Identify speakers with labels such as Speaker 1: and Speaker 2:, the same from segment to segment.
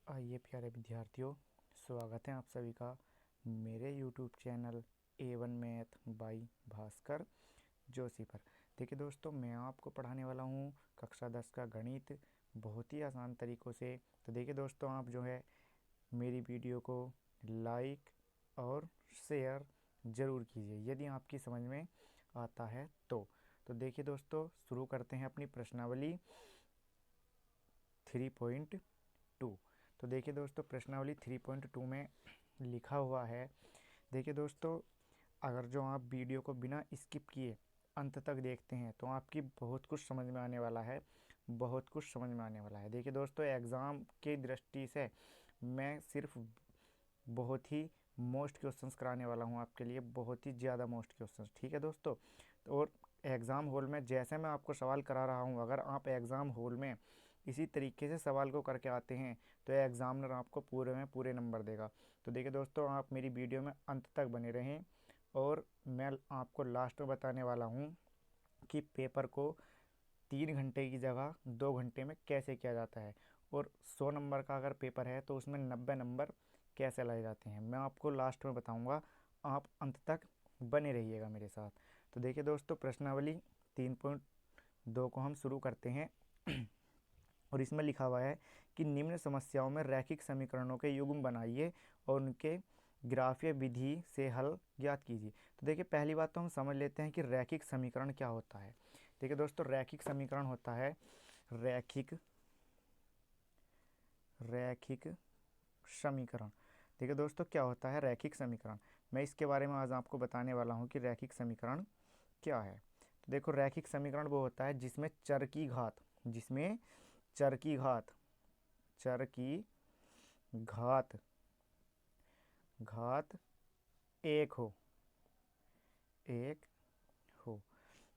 Speaker 1: आइए प्यारे विद्यार्थियों, स्वागत है आप सभी का मेरे YouTube channel A1 math by Bhaskar Joshi पर। देखिए दोस्तों, मैं आपको पढ़ाने वाला हूँ कक्षा 10 का गणित बहुत ही आसान तरीक़ों से। तो देखिए दोस्तों, आप जो है मेरी वीडियो को लाइक और शेयर ज़रूर कीजिए यदि आपकी समझ में आता है तो देखिए दोस्तों, शुरू करते हैं अपनी प्रश्नावली 3.2। तो देखिए दोस्तों, प्रश्नावली 3.2 में लिखा हुआ है। देखिए दोस्तों, अगर जो आप वीडियो को बिना स्किप किए अंत तक देखते हैं तो आपकी बहुत कुछ समझ में आने वाला है, बहुत कुछ समझ में आने वाला है। देखिए दोस्तों, एग्ज़ाम की दृष्टि से मैं सिर्फ बहुत ही मोस्ट क्वेश्चंस कराने वाला हूँ आपके लिए, बहुत ही ज़्यादा मोस्ट क्वेश्चंस। ठीक है दोस्तों, तो और एग्ज़ाम हॉल में जैसे मैं आपको सवाल करा रहा हूँ, अगर आप एग्ज़ाम हॉल में इसी तरीके से सवाल को करके आते हैं तो एग्ज़ामिनर आपको पूरे में पूरे नंबर देगा। तो देखिए दोस्तों, आप मेरी वीडियो में अंत तक बने रहें और मैं आपको लास्ट में बताने वाला हूँ कि पेपर को 3 घंटे की जगह 2 घंटे में कैसे किया जाता है, और 100 नंबर का अगर पेपर है तो उसमें 90 नंबर कैसे लाए जाते हैं, मैं आपको लास्ट में बताऊंगा। आप अंत तक बने रहिएगा मेरे साथ। तो देखिए दोस्तों, प्रश्नावली 3.2 को हम शुरू करते हैं और इसमें लिखा हुआ है कि निम्न समस्याओं में रैखिक समीकरणों के युग्म बनाइए और उनके ग्राफीय विधि से हल ज्ञात कीजिए। तो देखिए, पहली बात तो हम समझ लेते हैं कि रैखिक समीकरण क्या होता है। देखिए दोस्तों, रैखिक समीकरण होता है रैखिक रैखिक समीकरण। देखिए दोस्तों, क्या होता है रैखिक समीकरण, मैं इसके बारे में आज आपको बताने वाला हूँ कि रैखिक समीकरण क्या है। तो देखो, रैखिक समीकरण वो होता है जिसमें चर की घात चर की घात चर की घात घात एक हो एक हो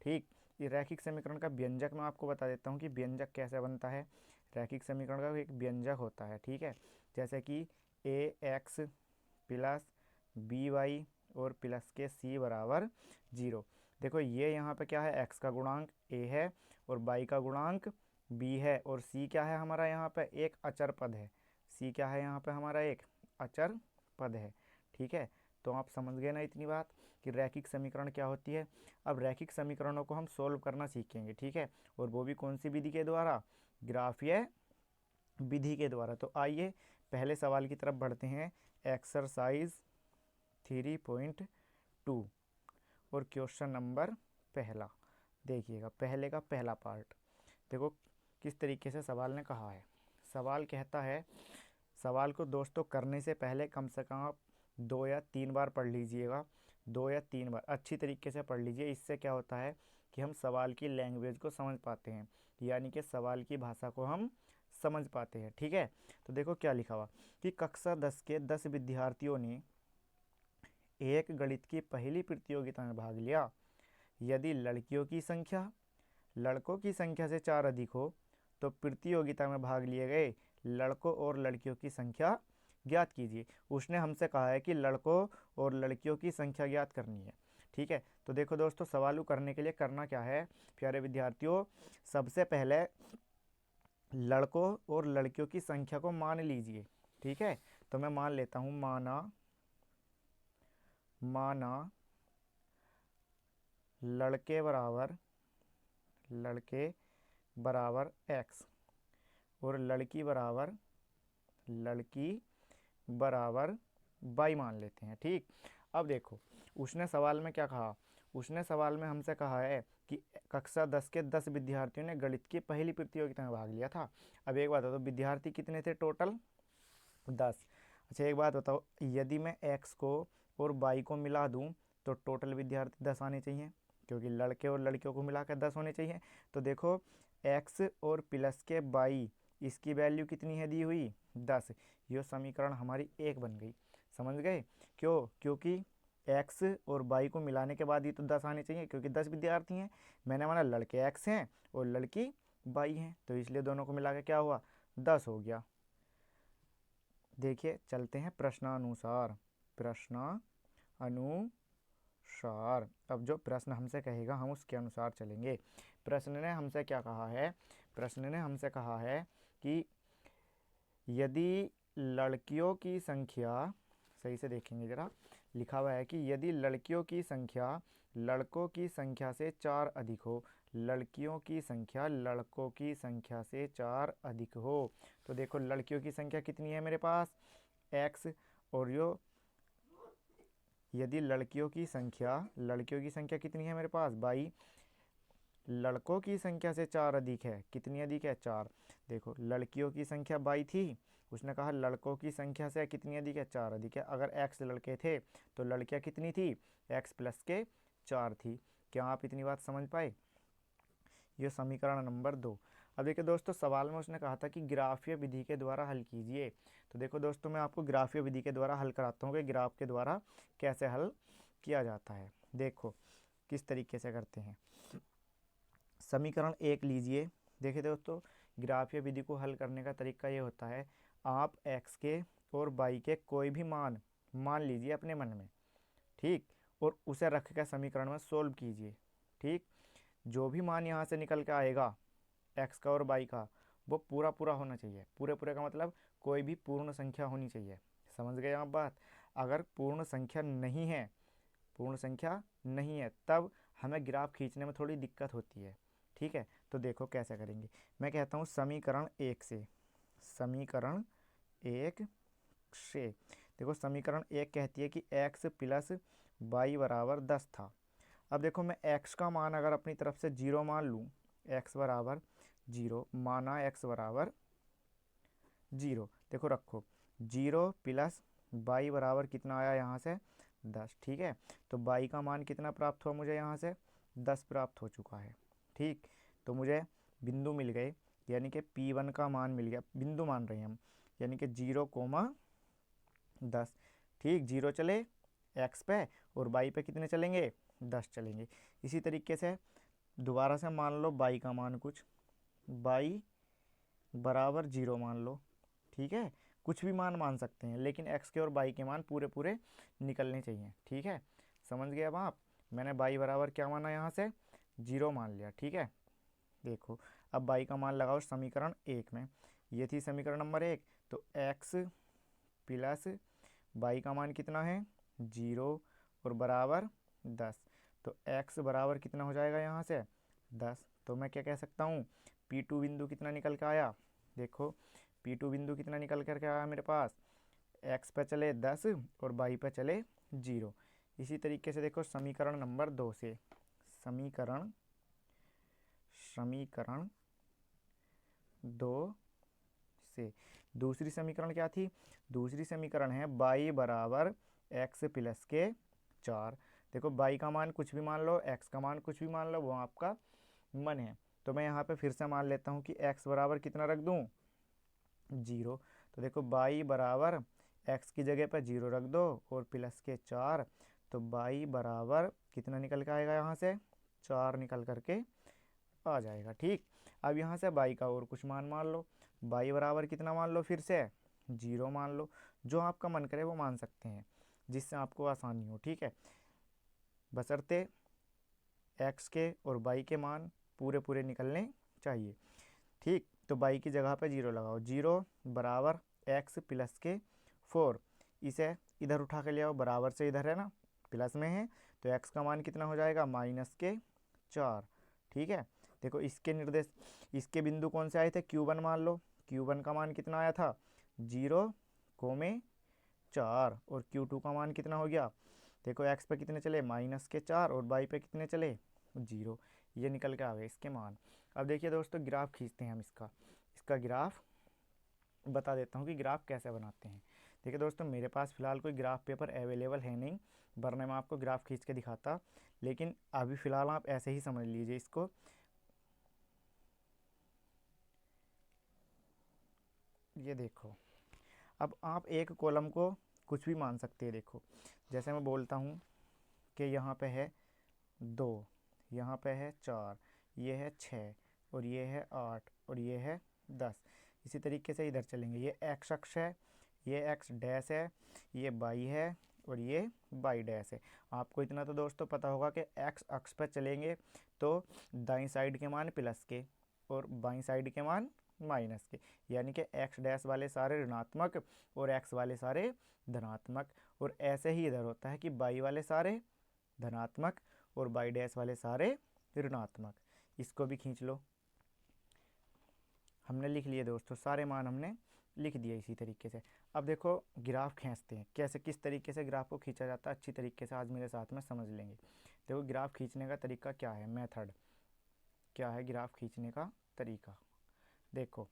Speaker 1: ठीक। ये रैखिक समीकरण का व्यंजक मैं आपको बता देता हूँ कि व्यंजक कैसे बनता है। रैखिक समीकरण का एक व्यंजक होता है, ठीक है, जैसे कि ए एक्स प्लस बी वाई और प्लस के सी बराबर 0। देखो, ये यहाँ पे क्या है, एक्स का गुणांक ए है और वाई का गुणांक बी है, और सी क्या है हमारा, यहाँ पे एक अचर पद है। सी क्या है यहाँ पे हमारा, एक अचर पद है। ठीक है, तो आप समझ गए ना इतनी बात कि रैखिक समीकरण क्या होती है। अब रैखिक समीकरणों को हम सोल्व करना सीखेंगे, ठीक है, और वो भी कौन सी विधि के द्वारा, ग्राफीय विधि के द्वारा। तो आइए पहले सवाल की तरफ बढ़ते हैं। एक्सरसाइज 3.2 और क्वेश्चन नंबर पहला देखिएगा, पहले का पहला पार्ट। देखो किस तरीके से सवाल ने कहा है। सवाल कहता है, सवाल को दोस्तों करने से पहले कम से कम आप 2 या 3 बार पढ़ लीजिएगा, 2 या 3 बार अच्छी तरीके से पढ़ लीजिए। इससे क्या होता है कि हम सवाल की लैंग्वेज को समझ पाते हैं, यानी कि सवाल की भाषा को हम समझ पाते हैं। ठीक है, तो देखो क्या लिखा हुआ कि कक्षा 10 के 10 विद्यार्थियों ने एक गणित की पहली प्रतियोगिता में भाग लिया। यदि लड़कियों की संख्या लड़कों की संख्या से 4 अधिक हो तो प्रतियोगिता में भाग लिए गए लड़कों और लड़कियों की संख्या ज्ञात कीजिए। उसने हमसे कहा है कि लड़कों और लड़कियों की संख्या ज्ञात करनी है। ठीक है, तो देखो दोस्तों, सवाल करने के लिए करना क्या है प्यारे विद्यार्थियों, सबसे पहले लड़कों और लड़कियों की संख्या को मान लीजिए। ठीक है, तो मैं मान लेता हूँ, माना लड़के बराबर एक्स और लड़की बराबर वाई मान लेते हैं। ठीक, अब देखो उसने सवाल में क्या कहा, उसने सवाल में हमसे कहा है कि कक्षा 10 के 10 विद्यार्थियों ने गणित की पहली प्रतियोगिता में भाग लिया था। अब एक बात बताओ, विद्यार्थी कितने थे टोटल, 10। अच्छा एक बात बताओ, यदि मैं एक्स को और वाई को मिला दूं तो टोटल विद्यार्थी 10 आने चाहिए, क्योंकि लड़के और लड़कियों को मिलाकर 10 होने चाहिए। तो देखो, एक्स और प्लस के वाई, इसकी वैल्यू कितनी है दी हुई, 10। ये समीकरण हमारी एक बन गई। समझ गए क्यों, क्योंकि एक्स और वाई को मिलाने के बाद ही तो 10 आने चाहिए, क्योंकि 10 विद्यार्थी हैं। मैंने माना लड़के एक्स हैं और लड़की वाई हैं, तो इसलिए दोनों को मिला के क्या हुआ, 10 हो गया। देखिए चलते हैं प्रश्नानुसार। अब जो प्रश्न हमसे कहेगा हम उसके अनुसार चलेंगे। प्रश्न ने हमसे क्या कहा है, प्रश्न ने हमसे कहा है कि यदि लड़कियों की संख्या, सही से देखेंगे ज़रा, लिखा हुआ है कि यदि लड़कियों की संख्या लड़कों की संख्या से 4 अधिक हो, लड़कियों की संख्या लड़कों की संख्या से 4 अधिक हो। तो देखो लड़कियों की संख्या कितनी है मेरे पास, x, और यो यदि लड़कियों की संख्या कितनी है मेरे पास 22, लड़कों की संख्या से 4 अधिक है, कितनी अधिक है 4। देखो लड़कियों की संख्या 22 थी, उसने कहा लड़कों की संख्या से कितनी अधिक है 4 अधिक है। अगर x लड़के थे तो लड़कियां कितनी थी, x प्लस के 4 थी। क्या आप इतनी बात समझ पाए? ये समीकरण नंबर 2। अब देखिए दोस्तों सवाल में उसने कहा था कि ग्राफीय विधि के द्वारा हल कीजिए। तो देखो दोस्तों मैं आपको ग्राफीय विधि के द्वारा हल कराता हूँ कि ग्राफ के द्वारा कैसे हल किया जाता है। देखो किस तरीके से करते हैं। समीकरण 1 लीजिए। देखिए दोस्तों ग्राफीय विधि को हल करने का तरीका ये होता है, आप x के और y के कोई भी मान लीजिए अपने मन में, ठीक, और उसे रख कर समीकरण में सोल्व कीजिए। ठीक, जो भी मान यहाँ से निकल के आएगा x का और y का, वो पूरा पूरा होना चाहिए। पूरे पूरे का मतलब कोई भी पूर्ण संख्या होनी चाहिए। समझ गए आप बात? अगर पूर्ण संख्या नहीं है तब हमें ग्राफ खींचने में थोड़ी दिक्कत होती है। ठीक है, तो देखो कैसे करेंगे। मैं कहता हूँ समीकरण 1 से, देखो समीकरण 1 कहती है कि x प्लस वाई बराबर 10 था। अब देखो मैं x का मान अगर अपनी तरफ से 0 मान लूँ, x बराबर 0 माना, x बराबर 0, देखो रखो 0 प्लस वाई बराबर कितना आया यहाँ से 10। ठीक है, तो वाई का मान कितना प्राप्त हुआ मुझे यहाँ से 10 प्राप्त हो चुका है। ठीक, तो मुझे बिंदु मिल गए, यानी कि P1 का मान मिल गया, बिंदु मान रहे हैं हम, यानी कि 0,10। ठीक, 0 चले x पे और y पे कितने चलेंगे 10 चलेंगे। इसी तरीके से दोबारा से मान लो y का मान कुछ, y बराबर 0 मान लो। ठीक है, कुछ भी मान सकते हैं, लेकिन x के और y के मान पूरे पूरे निकलने चाहिए। ठीक है, समझ गए अब आप? मैंने y बराबर क्या माना यहाँ से 0 मान लिया। ठीक है, देखो अब y का मान लगाओ समीकरण 1 में, ये थी समीकरण नंबर 1। तो x प्लस y का मान कितना है 0 और बराबर 10। तो x बराबर कितना हो जाएगा यहाँ से 10। तो मैं क्या कह सकता हूँ, P2 बिंदु कितना निकल के आया, देखो P2 बिंदु कितना निकल कर के आया मेरे पास, x पे चले 10 और y पे चले 0। इसी तरीके से देखो समीकरण नंबर 2 से, समीकरण 2 से दूसरी समीकरण क्या थी, दूसरी समीकरण है y बराबर x प्लस के 4। देखो y का मान कुछ भी मान लो, x का मान कुछ भी मान लो, वो आपका मन है। तो मैं यहाँ पे फिर से मान लेता हूँ कि x बराबर कितना रख दूँ 0। तो देखो y बराबर x की जगह पर 0 रख दो और प्लस के 4। तो y बराबर कितना निकल के आएगा यहाँ से 4 निकल करके आ जाएगा। ठीक, अब यहाँ से y का और कुछ मान लो, y बराबर कितना मान लो, फिर से 0 मान लो। जो आपका मन करे वो मान सकते हैं, जिससे आपको आसानी हो। ठीक है, बशर्ते x के और y के मान पूरे पूरे निकलने चाहिए। ठीक, तो y की जगह पे 0 लगाओ, 0 बराबर x प्लस के 4। इसे इधर उठा के ले आओ, बराबर से इधर है ना, प्लस में है, तो x का मान कितना हो जाएगा माइनस के 4। ठीक है, देखो इसके बिंदु कौन से आए थे, Q1 मान लो, Q1 का मान कितना आया था 0,4 और Q2 का मान कितना हो गया, देखो x पे कितने चले माइनस के 4 और y पे कितने चले 0। ये निकल के आ गए इसके मान। अब देखिए दोस्तों ग्राफ खींचते हैं हम इसका ग्राफ बता देता हूँ कि ग्राफ कैसे बनाते हैं। देखिए दोस्तों मेरे पास फ़िलहाल कोई ग्राफ पेपर अवेलेबल है नहीं, वरना मैं आपको ग्राफ खींच के दिखाता, लेकिन अभी फ़िलहाल आप ऐसे ही समझ लीजिए इसको। ये देखो, अब आप एक कॉलम को कुछ भी मान सकते हैं। देखो जैसे मैं बोलता हूँ कि यहाँ पे है 2, यहाँ पे है 4, ये है 6 और ये है 8 और ये है 10। इसी तरीके से इधर चलेंगे, ये x अक्ष है, ये x डैश है, ये y है और ये y डैश है। आपको इतना तो दोस्तों पता होगा कि x अक्ष पर चलेंगे तो दाईं साइड के मान प्लस के और बाईं साइड के मान माइनस के, यानी कि एक्स डैश वाले सारे ऋणात्मक और एक्स वाले सारे धनात्मक। और ऐसे ही इधर होता है कि बाई वाले सारे धनात्मक और बाई डैश वाले सारे ऋणात्मक। इसको भी खींच लो। हमने लिख लिए दोस्तों, सारे मान हमने लिख दिए इसी तरीके से। अब देखो ग्राफ खींचते हैं, कैसे किस तरीके से ग्राफ को खींचा जाता है, अच्छी तरीके से आज मेरे साथ में समझ लेंगे। देखो ग्राफ खींचने का तरीका क्या है, मेथड क्या है ग्राफ खींचने का तरीका। देखो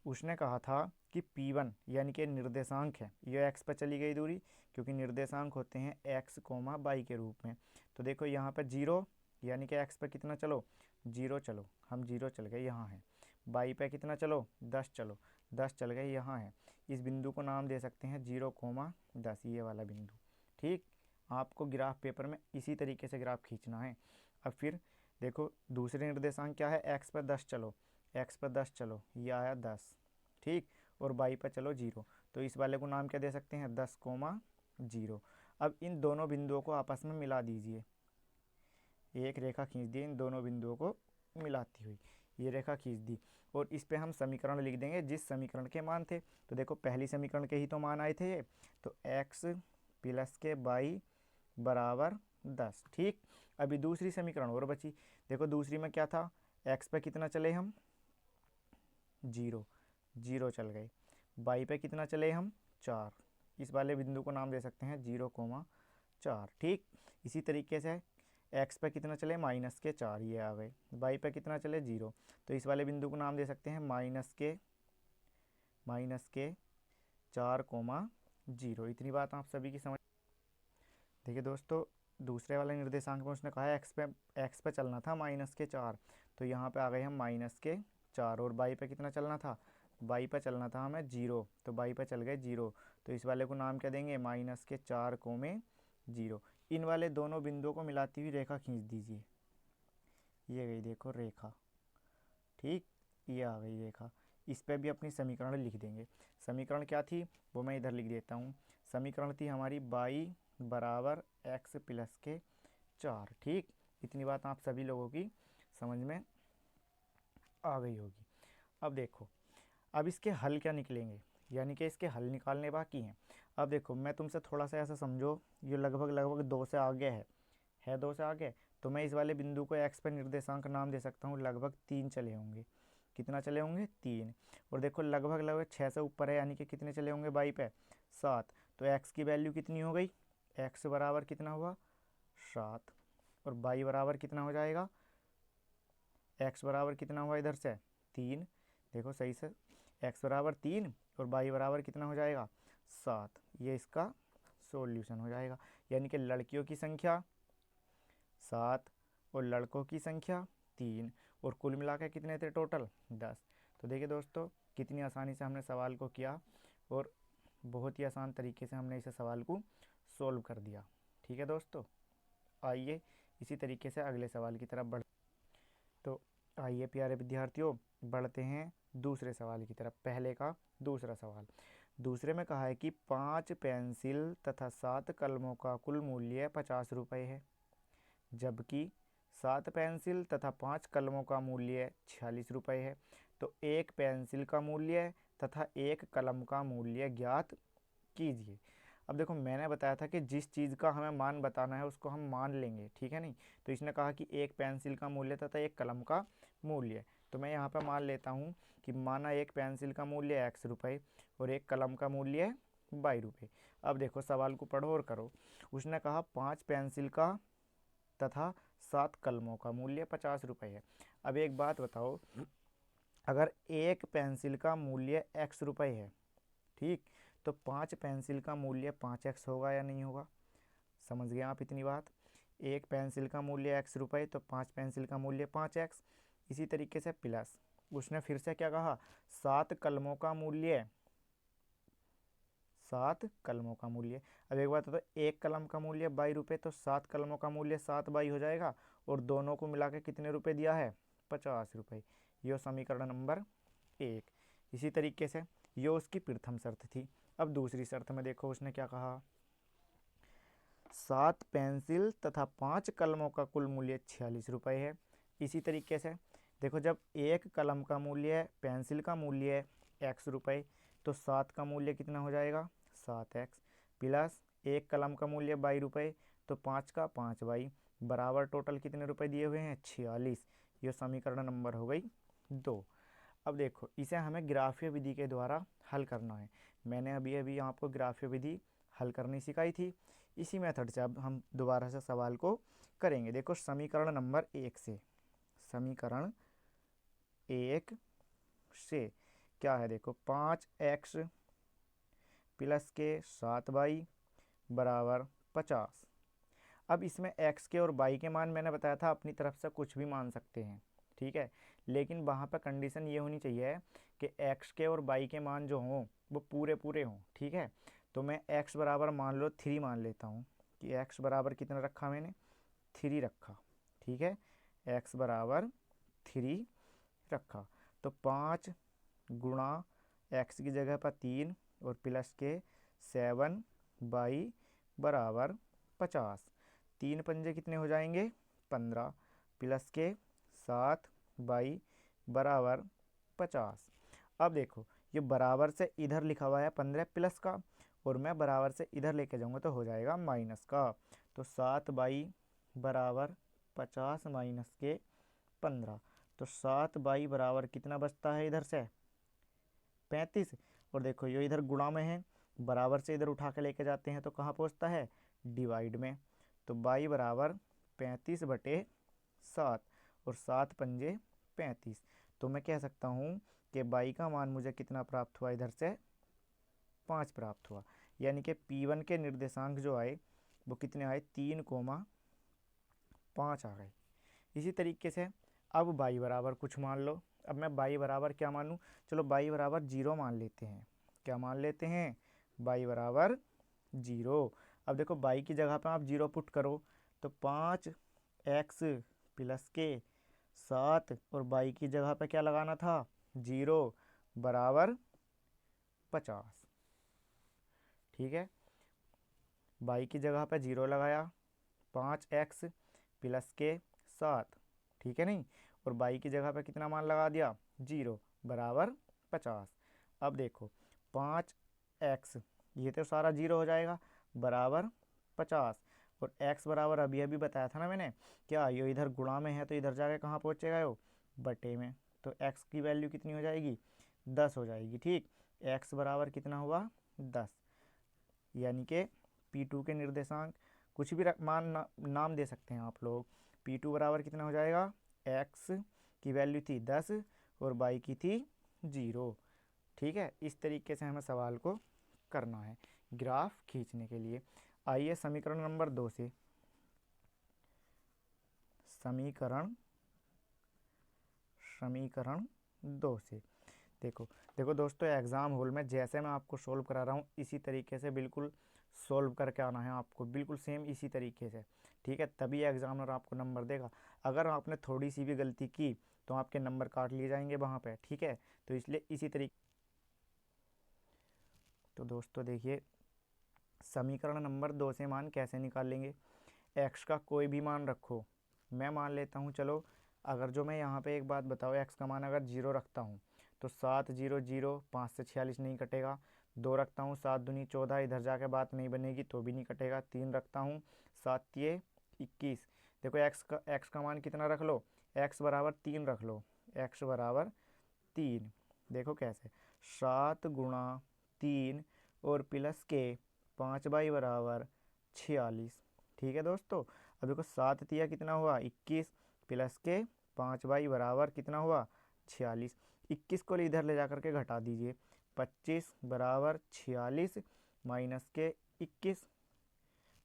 Speaker 1: उसने कहा था कि P1 यानी कि निर्देशांक है, ये x पर चली गई दूरी, क्योंकि निर्देशांक होते हैं x, y के रूप में। तो देखो यहाँ पर 0 यानी कि x पर कितना चलो 0 चलो, हम 0 चल गए यहाँ है। y पे कितना चलो 10 चलो, 10 चल गए यहाँ है। इस बिंदु को नाम दे सकते हैं 0,10, ये वाला बिंदु। ठीक, आपको ग्राफ पेपर में इसी तरीके से ग्राफ खींचना है। अब फिर देखो दूसरे निर्देशांक क्या है, x पर 10 चलो, x पर 10 चलो, ये आया 10। ठीक, और y पर चलो 0, तो इस वाले को नाम क्या दे सकते हैं 10,0। अब इन दोनों बिंदुओं को आपस में मिला दीजिए, एक रेखा खींच दी इन दोनों बिंदुओं को मिलाती हुई, ये रेखा खींच दी। और इस पे हम समीकरण लिख देंगे जिस समीकरण के मान थे। तो देखो पहली समीकरण के ही तो मान आए थे ये, तो x प्लस के y बराबर 10। ठीक, अभी दूसरी समीकरण और बची। देखो दूसरी में क्या था, x पे कितना चले हम 0, 0 चल गए। y पे कितना चले हम 4, इस वाले बिंदु को नाम दे सकते हैं 0,4। ठीक, इसी तरीके से x पे कितना चले -4, ये आ गए। y पे कितना चले 0, तो इस वाले बिंदु को नाम दे सकते हैं -4,0। इतनी बात आप सभी की समझ। देखिए दोस्तों दूसरे वाले निर्देशांक में उसने कहा है x पे चलना था -4, तो यहाँ पे आ गए हम -4। और y पे कितना चलना था, y पे चलना था हमें 0, तो y पे चल गए 0, तो इस वाले को नाम क्या देंगे -4,0। इन वाले दोनों बिंदुओं को मिलाती हुई रेखा खींच दीजिए, ये गई देखो रेखा। ठीक, ये आ गई रेखा। इस पे भी अपनी समीकरण लिख देंगे। समीकरण क्या थी वो मैं इधर लिख देता हूँ। समीकरण थी हमारी y बराबर x प्लस के 4। ठीक, इतनी बात आप सभी लोगों की समझ में आ गई होगी। अब देखो अब इसके हल क्या निकलेंगे, यानी कि इसके हल निकालने बाकी हैं। अब देखो मैं तुमसे थोड़ा सा ऐसा समझो, ये लगभग 2 से आगे है 2 से आगे, तो मैं इस वाले बिंदु को x पर निर्देशांक नाम दे सकता हूँ लगभग 3 चले होंगे। कितना चले होंगे 3। और देखो लगभग 6 से ऊपर है, यानी कि कितने चले होंगे y पे 7। तो x की वैल्यू कितनी हो गई, x बराबर कितना हुआ 7, और y बराबर कितना हो जाएगा, x बराबर कितना हुआ इधर से 3। देखो सही से, x बराबर 3 और y बराबर कितना हो जाएगा 7। ये इसका सॉल्यूशन हो जाएगा, यानी कि लड़कियों की संख्या 7 और लड़कों की संख्या 3, और कुल मिलाकर कितने थे टोटल 10। तो देखिए दोस्तों कितनी आसानी से हमने सवाल को किया, और बहुत ही आसान तरीके से हमने इस सवाल को सॉल्व कर दिया। ठीक है दोस्तों, आइए इसी तरीके से अगले सवाल की तरफ बढ़। तो आइए प्यारे विद्यार्थियों बढ़ते हैं दूसरे सवाल की तरफ। पहले का दूसरा सवाल, दूसरे में कहा है कि 5 पेंसिल तथा 7 कलमों का कुल मूल्य 50 रुपये है, जबकि 7 पेंसिल तथा 5 कलमों का मूल्य 46 रुपये है। तो एक पेंसिल का मूल्य तथा एक कलम का मूल्य ज्ञात कीजिए। अब देखो मैंने बताया था कि जिस चीज़ का हमें मान बताना है उसको हम मान लेंगे, ठीक है नहीं। तो इसने कहा कि एक पेंसिल का मूल्य तथा एक कलम का मूल्य, तो मैं यहाँ पर मान लेता हूँ कि माना एक पेंसिल का मूल्य x रुपये और एक कलम का मूल्य y रुपये। अब देखो सवाल को पढ़ो और करो। उसने कहा 5 पेंसिल का तथा 7 कलमों का मूल्य 50 रुपये है। अब एक बात बताओ, अगर एक पेंसिल का मूल्य x रुपये है, ठीक, तो 5 पेंसिल का मूल्य 5x होगा या नहीं होगा। समझ गए आप इतनी बात। एक पेंसिल का मूल्य x रुपये, तो 5 पेंसिल का मूल्य 5x। इसी तरीके से प्लस उसने फिर से क्या कहा, 7 कलमों का मूल्य 7 कलमों का मूल्य। अब एक बात तो एक कलम का मूल्य 22 रुपये, तो 7 कलमों का मूल्य 7 बाई हो जाएगा, और दोनों को मिला के कितने रुपये दिया है 50 रुपये। यह समीकरण नंबर 1। इसी तरीके से ये उसकी प्रथम शर्त थी। अब दूसरी शर्त में देखो उसने क्या कहा, 7 पेंसिल तथा 5 कलमों का कुल मूल्य 46 रुपये है। इसी तरीके से देखो जब एक कलम का मूल्य, पेंसिल का मूल्य है x रुपये, तो 7 का मूल्य कितना हो जाएगा 7x, प्लस एक कलम का मूल्य 22 रुपये, तो 5 का 5y बराबर टोटल कितने रुपए दिए हुए हैं 46। ये समीकरण नंबर हो गई 2। अब देखो इसे हमें ग्राफीय विधि के द्वारा हल करना है। मैंने अभी अभी आपको ग्राफीय विधि हल करनी सिखाई थी। इसी मेथड से अब हम दोबारा से सवाल को करेंगे। देखो समीकरण नंबर 1 से, समीकरण 1 से क्या है, देखो 5x प्लस के 7y बराबर 50। अब इसमें x के और y के मान मैंने बताया था अपनी तरफ से कुछ भी मान सकते हैं, ठीक है, लेकिन वहाँ पर कंडीशन ये होनी चाहिए कि x के और y के मान जो हों वो पूरे पूरे हों, ठीक है। तो मैं x बराबर मान लो 3 मान लेता हूँ कि x बराबर कितना रखा मैंने 3 रखा, ठीक है, x बराबर 3 रखा। तो 5 गुणा x की जगह पर 3 और प्लस के 7y बराबर 50। 3 पंजे कितने हो जाएंगे 15, प्लस के 7y बराबर 50। अब देखो ये बराबर से इधर लिखा हुआ है 15 प्लस का, और मैं बराबर से इधर लेके जाऊंगा तो हो जाएगा माइनस का। तो 7y बराबर 50 माइनस के 15, तो 7y बराबर कितना बचता है इधर से 35। और देखो ये इधर गुणा में है, बराबर से इधर उठा के लेके जाते हैं तो कहाँ पहुँचता है डिवाइड में। तो y बराबर 35/7 और 7 पंजे 35। तो मैं कह सकता हूँ कि y का मान मुझे कितना प्राप्त हुआ इधर से 5 प्राप्त हुआ। यानी कि P1 के निर्देशांक जो आए वो कितने आए 3,5 आ गए। इसी तरीके से अब y बराबर कुछ मान लो। अब मैं y बराबर क्या मानूँ, चलो y बराबर 0 मान लेते हैं। क्या मान लेते हैं y बराबर 0। अब देखो y की जगह पर आप 0 पुट करो तो 5x प्लस के 7 और y की जगह पर क्या लगाना था 0 बराबर 50, ठीक है। y की जगह पर 0 लगाया, 5x प्लस के 7, ठीक है नहीं, और y की जगह पे कितना मान लगा दिया 0 बराबर 50। अब देखो 5x ये तो सारा 0 हो जाएगा बराबर 50, और x बराबर अभी अभी बताया था ना मैंने, क्या ये इधर गुणा में है तो इधर जाके कहाँ पहुँचेगा यो बटे में। तो x की वैल्यू कितनी हो जाएगी 10 हो जाएगी, ठीक। x बराबर कितना हुआ 10, यानी कि P2 के निर्देशांक कुछ भी नाम दे सकते हैं आप लोग। P2 बराबर कितना हो जाएगा, x की वैल्यू थी 10 और y की थी 0, ठीक है। इस तरीके से हमें सवाल को करना है ग्राफ खींचने के लिए। आइए समीकरण नंबर 2 से, समीकरण 2 से देखो देखो दोस्तों, एग्ज़ाम हॉल में जैसे मैं आपको सोल्व करा रहा हूँ इसी तरीके से बिल्कुल सोल्व करके आना है आपको, बिल्कुल सेम इसी तरीके से, ठीक है, तभी एग्जामिनर आपको नंबर देगा। अगर आपने थोड़ी सी भी गलती की तो आपके नंबर काट लिए जाएंगे वहाँ पे, ठीक है। तो इसलिए इसी तरीके, तो दोस्तों देखिए समीकरण नंबर 2 से मान कैसे निकाल लेंगे। एक्स का कोई भी मान रखो, मैं मान लेता हूँ चलो, अगर जो मैं यहाँ पे एक बात बताओ, एक्स का मान अगर 0 रखता हूँ तो 7 0 0, 5 से 46 नहीं कटेगा। 2 रखता हूँ 7 दूनी 14, इधर जाके बात नहीं बनेगी तो भी नहीं कटेगा। 3 रखता हूँ 7 तिये 21। देखो एक्स का मान कितना रख लो, एक्स बराबर 3 रख लो, एक्स बराबर 3। देखो कैसे 7 गुणा 3 और प्लस के 5y बराबर 46, ठीक है दोस्तों। अब देखो 7 तिया कितना हुआ 21, प्लस के 5y बराबर कितना हुआ 46। 21 को इधर ले जा करके घटा दीजिए, 25 बराबर 46 माइनस के 21,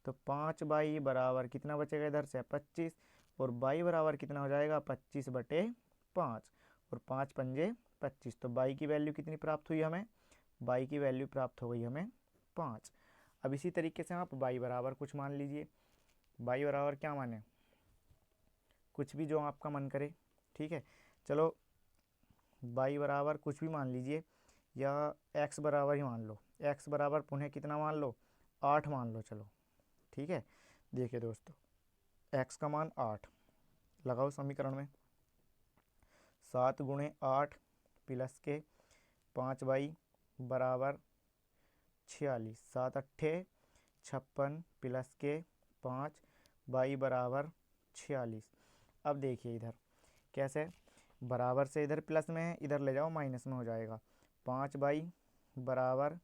Speaker 1: तो 5y बराबर कितना बचेगा इधर से 25, और y बराबर कितना हो जाएगा 25/5, और 5 पंजे 25। तो y की वैल्यू कितनी प्राप्त हुई हमें, y की वैल्यू प्राप्त हो गई हमें 5। अब इसी तरीके से आप y बराबर कुछ मान लीजिए, y बराबर क्या माने कुछ भी जो आपका मन करे, ठीक है। चलो y बराबर कुछ भी मान लीजिए, या x बराबर ही मान लो, x बराबर पुनः कितना मान लो 8 मान लो, चलो ठीक है। देखिए दोस्तों x का मान 8 लगाओ समीकरण में, 7 गुणे 8 प्लस के 5y बराबर 46, 7 अट्ठे 56 प्लस के 5y बराबर 46। अब देखिए इधर कैसे, बराबर से इधर प्लस में है, इधर ले जाओ माइनस में हो जाएगा। 5y बराबर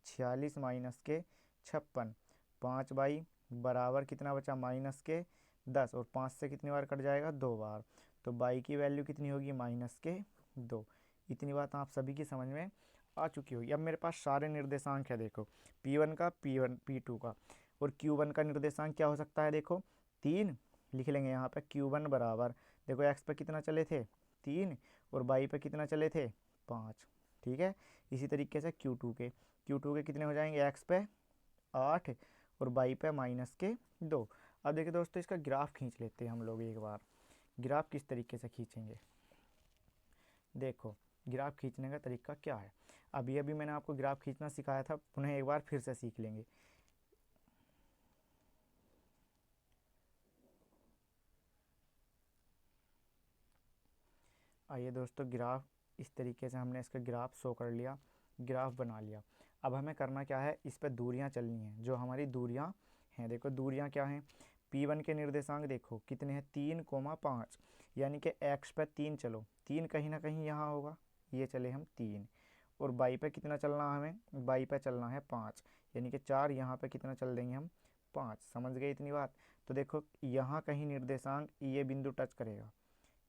Speaker 1: 46 माइनस के 56, 5y बराबर कितना बचा माइनस के 10, और 5 से कितनी बार कट जाएगा 2 बार, तो y की वैल्यू कितनी होगी माइनस के 2। इतनी बात आप सभी की समझ में आ चुकी होगी। अब मेरे पास सारे निर्देशांक है, देखो P1 का, P1 P2 का, और Q1 का निर्देशांक क्या हो सकता है, देखो 3 लिख लेंगे यहाँ पे। Q1 बराबर, देखो x पे कितना चले थे 3 और y पे कितना चले थे 5, ठीक है। इसी तरीके से Q2 के कितने हो जाएंगे, x पे 8 और y पे माइनस के 2। अब देखिए दोस्तों इसका ग्राफ खींच लेते हैं हम लोग एक बार। ग्राफ किस तरीके से खींचेंगे, देखो ग्राफ खींचने का तरीका क्या है। अभी अभी मैंने आपको ग्राफ खींचना सिखाया था, पुनः एक बार फिर से सीख लेंगे। आइए दोस्तों, ग्राफ इस तरीके से हमने इसका ग्राफ शो कर लिया, ग्राफ बना लिया। अब हमें करना क्या है, इस पर दूरियां चलनी हैं, जो हमारी दूरियां हैं। देखो दूरियां क्या हैं, P1 के निर्देशांक देखो कितने हैं 3,5, यानी कि x पे 3 चलो, 3 कहीं ना कहीं यहाँ होगा, ये चले हम 3, और y पे कितना चलना है हमें, y पे चलना है 5, यानी कि 4, यहाँ पे कितना चल देंगे हम 5। समझ गए इतनी बात। तो देखो यहाँ कहीं निर्देशांक ये बिंदु टच करेगा,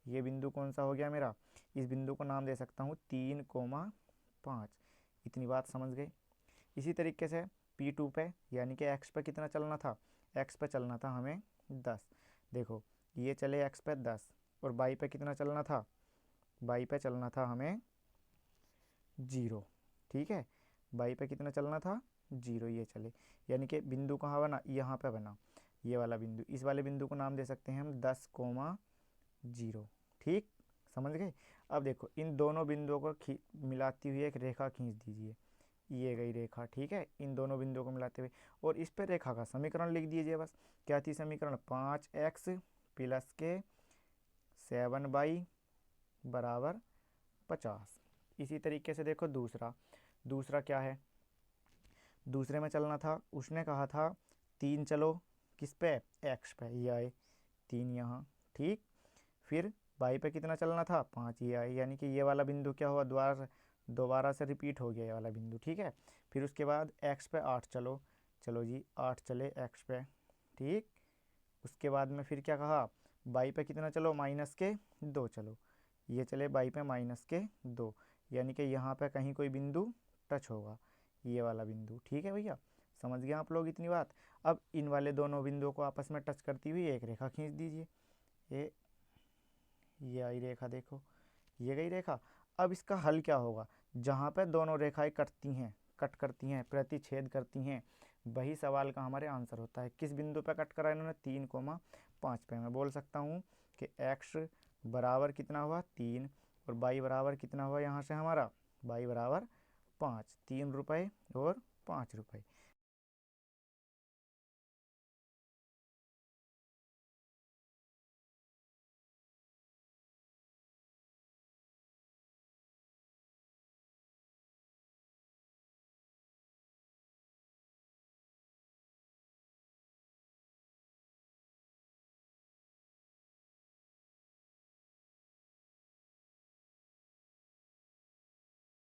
Speaker 1: ये बिंदु कौन सा हो गया मेरा, इस बिंदु को नाम दे सकता हूँ 3,5। इतनी बात समझ गए। इसी तरीके से P2 पे, यानी कि x पे कितना चलना था, x पे चलना था हमें 10। देखो ये चले x पे 10, और y पे कितना चलना था, y पे चलना था हमें 0, ठीक है। y पे कितना चलना था 0, ये चले, यानी कि बिंदु कहाँ बना, यहाँ पे बना, ये वाला बिंदु। इस वाले बिंदु को नाम दे सकते हैं हम 10,0, ठीक, समझ गए। अब देखो इन दोनों बिंदुओं को मिलाती हुई एक रेखा खींच दीजिए, ये गई रेखा, ठीक है। इन दोनों बिंदुओं को मिलाते हुए, और इस पर रेखा का समीकरण लिख दीजिए बस। क्या थी समीकरण, 5x प्लस के 7y बराबर 50। इसी तरीके से देखो दूसरा क्या है, दूसरे में चलना था, उसने कहा था 3 चलो, किस पे, x पे, ये आए 3 यहाँ, ठीक। फिर y पे कितना चलना था 5, ये आए, यानी कि ये वाला बिंदु क्या हुआ, दोबारा से रिपीट हो गया ये वाला बिंदु, ठीक है। फिर उसके बाद x पे 8 चलो, चलो जी 8 चले x पे, ठीक। उसके बाद में फिर क्या कहा, y पे कितना चलो माइनस के 2 चलो, ये चले y पे माइनस के 2, यानी कि यहाँ पे कहीं कोई बिंदु टच होगा, ये वाला बिंदु, ठीक है भैया। समझ गए आप लोग इतनी बात। अब इन वाले दोनों बिंदुओं को आपस में टच करती हुई एक रेखा खींच दीजिए, ये आई रेखा, देखो ये गई रेखा। अब इसका हल क्या होगा, जहाँ पे दोनों रेखाएं कट करती हैं, प्रतिच्छेद करती हैं, वही सवाल का हमारे आंसर होता है। किस बिंदु पे कट करा इन्होंने, 3,5 पे। मैं बोल सकता हूँ कि x बराबर कितना हुआ 3, और y बराबर कितना हुआ यहाँ से हमारा, y बराबर 5, 3 रुपये और 5 रुपये।